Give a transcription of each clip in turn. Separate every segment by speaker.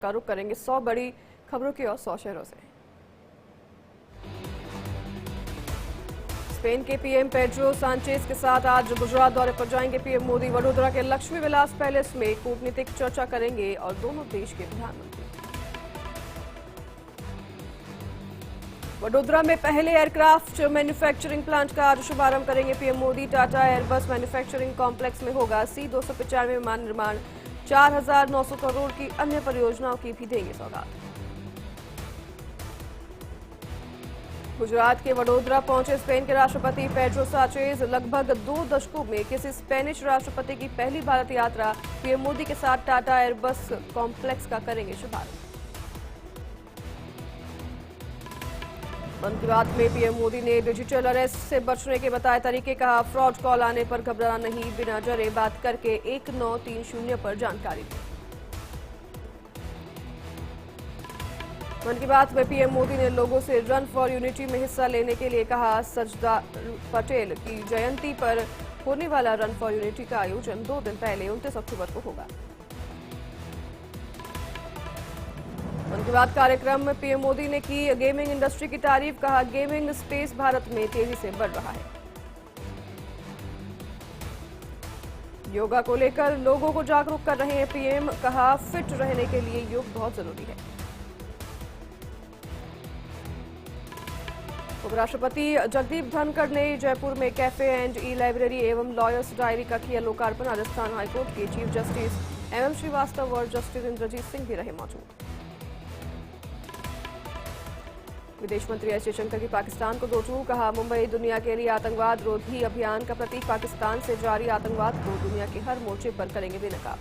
Speaker 1: का रुख करेंगे 100 बड़ी खबरों की और 100 शहरों से। स्पेन के पीएम पेड्रो सांचेज के साथ आज गुजरात दौरे पर जाएंगे पीएम मोदी। वडोदरा के लक्ष्मी विलास पैलेस में कूटनीतिक चर्चा करेंगे और दोनों देश के प्रधानमंत्री। वडोदरा में पहले एयरक्राफ्ट मैन्युफैक्चरिंग प्लांट का आज शुभारंभ करेंगे PM Modi. Tata Airbus manufacturing complex में होगा C-295 विमान निर्माण। 4,900 करोड़ की अन्य परियोजनाओं की भी देंगे सौगात। गुजरात के वडोदरा पहुंचे स्पेन के राष्ट्रपति पेड्रो सांचेज। लगभग 2 दशकों में किसी स्पेनिश राष्ट्रपति की पहली भारत यात्रा। पीएम मोदी के साथ टाटा एयरबस कॉम्प्लेक्स का करेंगे शुभारंभ। मन की बात में पीएम मोदी ने डिजिटल अरेस्ट से बचने के बताए तरीके। कहा, फ्रॉड कॉल आने पर घबराना नहीं, बिना डरे बात करके 1930 पर जानकारी दी। मन की बात में पीएम मोदी ने लोगों से रन फॉर यूनिटी में हिस्सा लेने के लिए कहा। सरदार पटेल की जयंती पर होने वाला रन फॉर यूनिटी का आयोजन 2 दिन पहले 29 अक्टूबर को होगा। मन की बात कार्यक्रम में पीएम मोदी ने की गेमिंग इंडस्ट्री की तारीफ। कहा, गेमिंग स्पेस भारत में तेजी से बढ़ रहा है। योगा को लेकर लोगों को जागरूक कर रहे हैं पीएम। कहा, फिट रहने के लिए योग बहुत जरूरी है। उपराष्ट्रपति जगदीप धनखड़ ने जयपुर में कैफे एंड ई लाइब्रेरी एवं लॉयर्स डायरी का किया लोकार्पण। राजस्थान हाईकोर्ट के चीफ जस्टिस एम श्रीवास्तव और जस्टिस इंद्रजीत सिंह भी रहे मौजूद। विदेश मंत्री एस जयशंकर की पाकिस्तान को दो टूक। कहा, मुंबई दुनिया के लिए आतंकवाद रोधी अभियान का प्रतीक। पाकिस्तान से जारी आतंकवाद को दुनिया के हर मोर्चे पर करेंगे बेनकाब।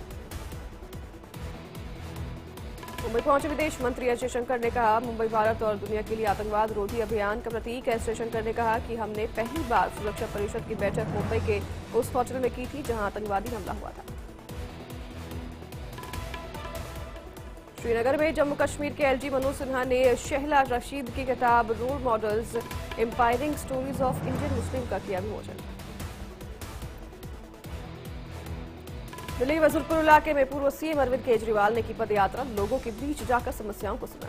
Speaker 1: मुंबई पहुंचे विदेश मंत्री एस जयशंकर ने कहा, मुंबई भारत और दुनिया के लिए आतंकवाद रोधी अभियान का प्रतीक। एस जयशंकर ने कहा कि हमने पहली बार सुरक्षा परिषद की बैठक मुंबई के उस होटल में की थी जहां आतंकवादी हमला हुआ था। श्रीनगर में जम्मू कश्मीर के एलजी मनोज सिन्हा ने शहला रशीद की किताब role models empowering stories of Indian Muslim का किया विमोचन। दिल्ली वजूरपुर इलाके में पूर्व सीएम अरविंद केजरीवाल ने की पदयात्रा। लोगों के बीच जाकर समस्याओं को सुना।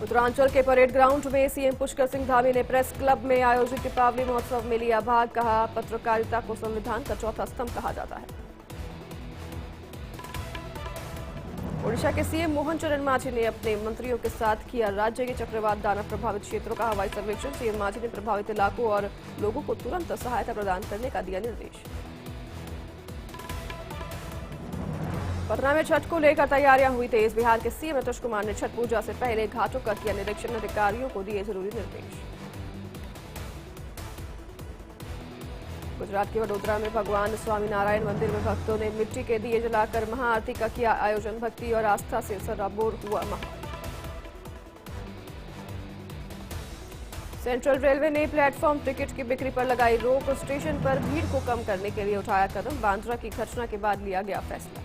Speaker 1: उत्तरांचल के परेड ग्राउंड में सीएम पुष्कर सिंह धामी ने प्रेस क्लब में आयोजित दीपावली महोत्सव में लिया भाग। कहा, पत्रकारिता को संविधान का चौथा स्तंभ कहा जाता है। ओडिशा के सीएम मोहन चरण मांझी ने अपने मंत्रियों के साथ किया राज्य के चक्रवात दाना प्रभावित क्षेत्रों का हवाई सर्वेक्षण। सीएम मांझी ने प्रभावित इलाकों और लोगों को तुरंत सहायता प्रदान करने का दिया निर्देश। पटना में छठ को लेकर तैयारियां हुई तेज। बिहार के सीएम नीतीश कुमार ने छठ पूजा से पहले घाटों का किया निरीक्षण। अधिकारियों को दिए जरूरी निर्देश। गुजरात के वडोदरा में भगवान स्वामीनारायण मंदिर में भक्तों ने मिट्टी के दिए जलाकर महाआरती का किया आयोजन। भक्ति और आस्था से सराबोर हुआ माहौल। सेंट्रल रेलवे ने प्लेटफॉर्म टिकट की बिक्री पर लगाई रोक। स्टेशन पर भीड़ को कम करने के लिए उठाया कदम। बांद्रा की घटना के बाद लिया गया फैसला।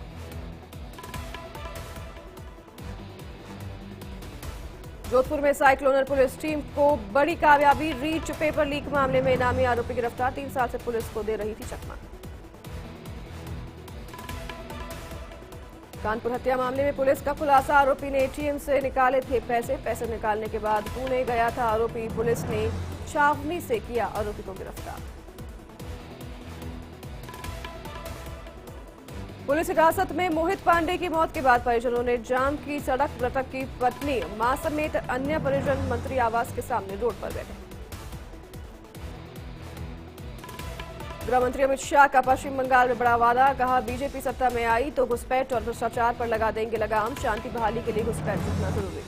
Speaker 1: जोधपुर में साइक्लोनर पुलिस टीम को बड़ी कामयाबी। रीच पेपर लीक मामले में इनामी आरोपी गिरफ्तार। 3 साल से पुलिस को दे रही थी चकमा। कानपुर हत्या मामले में पुलिस का खुलासा। आरोपी ने एटीएम से निकाले थे पैसे निकालने के बाद पुणे गया था आरोपी। पुलिस ने छावनी से किया आरोपी को गिरफ्तार। पुलिस हिरासत में मोहित पांडे की मौत के बाद परिजनों ने जाम की सड़क। मृतक की पत्नी मां समेत अन्य परिजन मंत्री आवास के सामने रोड पर बैठे। गृह मंत्री अमित शाह का पश्चिम बंगाल में बड़ा वादा। कहा, बीजेपी सत्ता में आई तो घुसपैठ और भ्रष्टाचार पर लगा देंगे लगाम। शांति बहाली के लिए घुसपैठ रुकना जरूरी।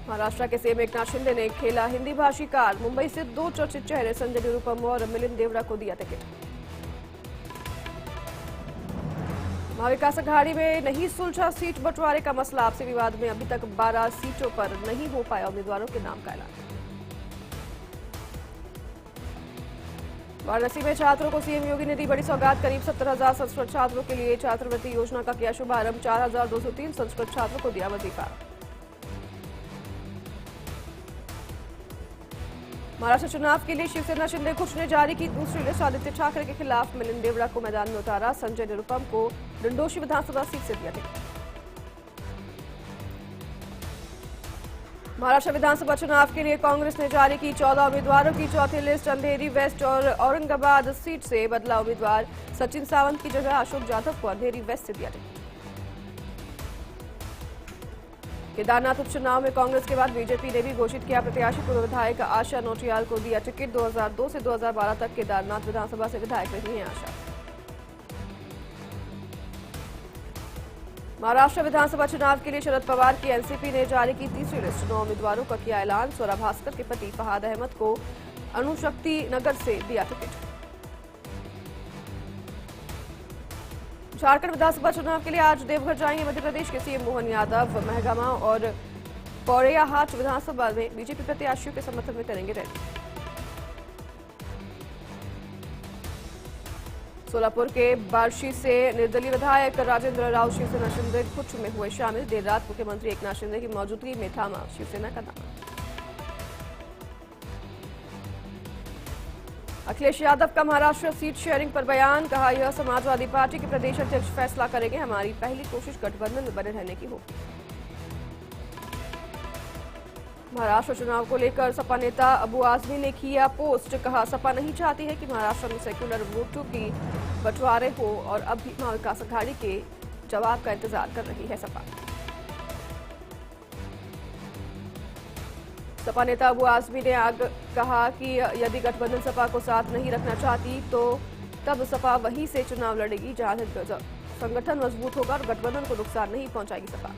Speaker 1: महाराष्ट्र के सीएम एकनाथ शिंदे ने खेला हिंदी भाषी कार्ड। मुंबई से 2 चर्चित चेहरे संजय निरुपम और मिलिंद देवड़ा को दिया टिकट। महाविकास अघाड़ी में नहीं सुलझा सीट बंटवारे का मसला। आपसी विवाद में अभी तक 12 सीटों पर नहीं हो पाया उम्मीदवारों के नाम का ऐलान। वाराणसी में छात्रों को सीएम योगी ने दी बड़ी सौगात। करीब 70,000 संस्कृत छात्रों के लिए छात्रवृत्ति योजना का किया शुभारंभ। 4,203 संस्कृत छात्रों को दिया वजीफा। महाराष्ट्र चुनाव के लिए शिवसेना शिंदे गुट ने जारी की दूसरी लिस्ट। आदित्य ठाकरे के खिलाफ मिलिंद देवड़ा को मैदान में उतारा। संजय निरुपम को डंडोशी विधानसभा सीट से दिया टिकट। महाराष्ट्र विधानसभा चुनाव के लिए कांग्रेस ने जारी की 14 उम्मीदवारों की चौथी लिस्ट। अंधेरी वेस्ट और औरंगाबाद सीट से बदला उम्मीदवार। सचिन सावंत की जगह अशोक जाधव को अंधेरी वेस्ट से दिया टिकट। केदारनाथ उपचुनाव में कांग्रेस के बाद बीजेपी ने भी घोषित किया प्रत्याशी। पूर्व विधायक आशा नोटियाल को दिया टिकट। 2002 से 2012 तक केदारनाथ विधानसभा से विधायक रही हैं आशा। महाराष्ट्र विधानसभा चुनाव के लिए शरद पवार की एनसीपी ने जारी की तीसरी लिस्ट। 9 उम्मीदवारों का किया ऐलान। स्वरा भास्कर के पति फहाद अहमद को अणुशक्ति नगर से दिया टिकट। झारखंड विधानसभा चुनाव के लिए आज देवघर जाएंगे मध्य प्रदेश के सीएम मोहन यादव। महगामा और पौड़ियाहाट विधानसभा में बीजेपी प्रत्याशियों के समर्थन में करेंगे रैली। सोलापुर के बार्शी से निर्दलीय विधायक राजेंद्र राव शिवसेना शिंदे गुट में हुए शामिल। देर रात मुख्यमंत्री एकनाथ शिंदे की मौजूदगी में थामा शिवसेना का दामन। अखिलेश यादव का महाराष्ट्र सीट शेयरिंग पर बयान। कहा, यह समाजवादी पार्टी के प्रदेश अध्यक्ष फैसला करेंगे। हमारी पहली कोशिश गठबंधन में बने रहने की होगी। महाराष्ट्र चुनाव को लेकर सपा नेता अबू आजमी ने किया पोस्ट। कहा, सपा नहीं चाहती है कि महाराष्ट्र में सेक्युलर वोटों की बंटवारे हो और अब भी महाविकास अघाड़ी के जवाब का इंतजार कर रही है सपा। सपा नेता अबू आजमी ने कहा कि यदि गठबंधन सपा को साथ नहीं रखना चाहती तो तब सपा वहीं से चुनाव लड़ेगी जहां संगठन मजबूत होगा और गठबंधन को नुकसान नहीं पहुंचाएगी सपा।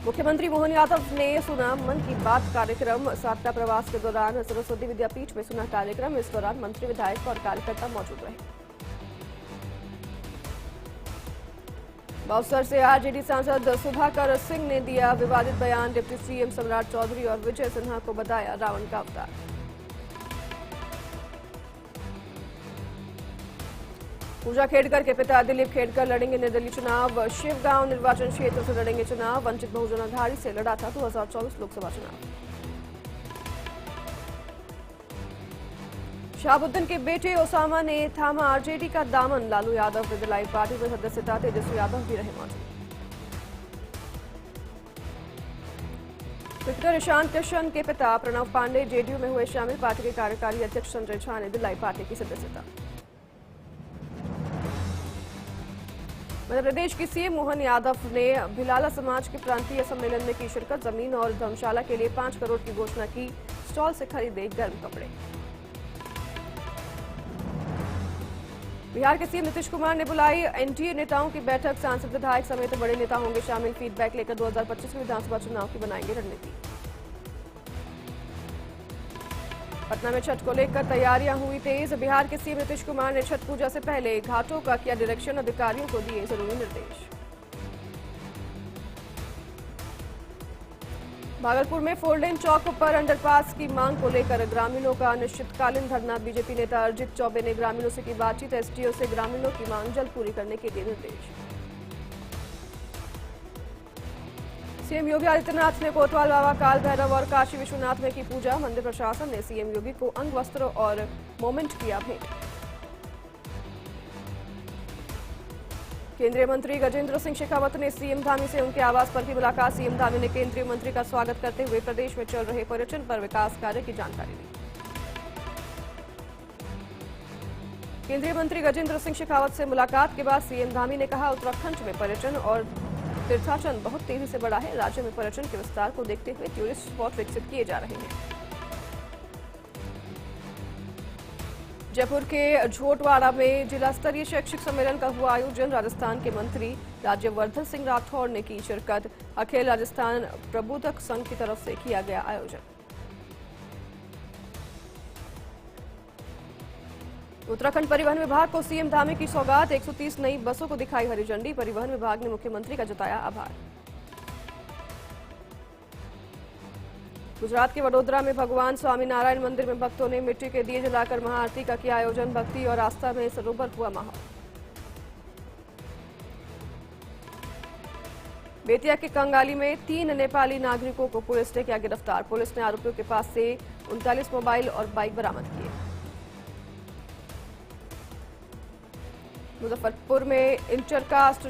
Speaker 1: मुख्यमंत्री मोहन यादव ने सुना मन की बात कार्यक्रम। सातटा प्रवास के दौरान सरस्वती विद्यापीठ में सुना कार्यक्रम। इस दौरान मंत्री, विधायक और कार्यकर्ता मौजूद रहे। बक्सर से आरजेडी सांसद सुधाकर सिंह ने दिया विवादित बयान। डिप्टी सीएम सम्राट चौधरी और विजय सिन्हा को बताया रावण का अवतार। पूजा खेड़कर के पिता दिलीप खेड़कर लड़ेंगे निर्दलीय चुनाव। शिवगांव निर्वाचन क्षेत्र से लड़ेंगे चुनाव। वंचित बहुजन अघाड़ी से लड़ा था 2024 लोकसभा चुनाव। शहाबुद्दीन के बेटे ओसामा ने थामा आरजेडी का दामन। लालू यादव ने दिलाई पार्टी में सदस्यता। तेजस्वी यादव भी रहे मौजूद। क्रिकेटर ईशान किशन के पिता प्रणव पांडे जेडीयू में हुए शामिल। पार्टी के कार्यकारी अध्यक्ष संजय झा ने दिलाई पार्टी की सदस्यता। मध्य प्रदेश की सीएम मोहन यादव ने भिलाला समाज के प्रांतीय सम्मेलन में की शिरकत। जमीन और धर्मशाला के लिए 5 करोड़ की घोषणा की। स्टॉल से खरीदे गर्म कपड़े। बिहार के सीएम नीतीश कुमार ने बुलाई एनडीए नेताओं की बैठक। सांसद, विधायक समेत बड़े नेता होंगे शामिल। फीडबैक लेकर 2025 के विधानसभा चुनाव की बनाएंगे रणनीति। पटना में छठ को लेकर तैयारियां हुई तेज। बिहार के सीएम नीतीश कुमार ने छठ पूजा से पहले घाटों का किया निरीक्षण। अधिकारियों को दिए जरूरी निर्देश। भागलपुर में 4 लेन चौक पर अंडरपास की मांग को लेकर ग्रामीणों का अनिश्चितकालीन धरना। बीजेपी नेता अरजित चौबे ने ग्रामीणों से की बातचीत। एसडीओ से ग्रामीणों की मांग जल्द पूरी करने के दिए निर्देश। सीएम योगी आदित्यनाथ ने कोतवाल बाबा, काल भैरव और काशी विश्वनाथ में की पूजा। मंदिर प्रशासन ने सीएम योगी को अंग वस्त्र और मोमेंट किया भेंट। केंद्रीय मंत्री गजेंद्र सिंह शेखावत ने सीएम धामी से उनके आवास पर की मुलाकात। सीएम धामी ने केंद्रीय मंत्री का स्वागत करते हुए प्रदेश में चल रहे पर्यटन पर विकास कार्य की जानकारी दी। केंद्रीय मंत्री गजेंद्र सिंह शेखावत से मुलाकात के बाद सीएम धामी ने कहा, उत्तराखंड में पर्यटन और तीर्थाटन बहुत तेजी से बढ़ा है। राज्य में पर्यटन के विस्तार को देखते हुए टूरिस्ट स्पॉट विकसित किए जा रहे हैं। जयपुर के झोटवाड़ा में जिला स्तरीय शैक्षिक सम्मेलन का हुआ आयोजन। राजस्थान के मंत्री राज्यवर्धन सिंह राठौड़ ने की शिरकत। अखिल राजस्थान प्रबुद्धक संघ की तरफ से किया गया आयोजन। उत्तराखंड परिवहन विभाग को सीएम धामी की सौगात। 130 नई बसों को दिखाई हरी झंडी। परिवहन विभाग ने मुख्यमंत्री का जताया आभार। गुजरात के वडोदरा में भगवान स्वामीनारायण मंदिर में भक्तों ने मिट्टी के दिए जलाकर महाआरती का किया आयोजन। भक्ति और आस्था में सरोवर हुआ माहौल। बेतिया के कंगाली में 3 नेपाली नागरिकों को पुलिस ने किया गिरफ्तार। पुलिस ने आरोपियों के पास से 39 मोबाइल और बाइक बरामद किए। मुजफ्फरपुर में इंटरकास्ट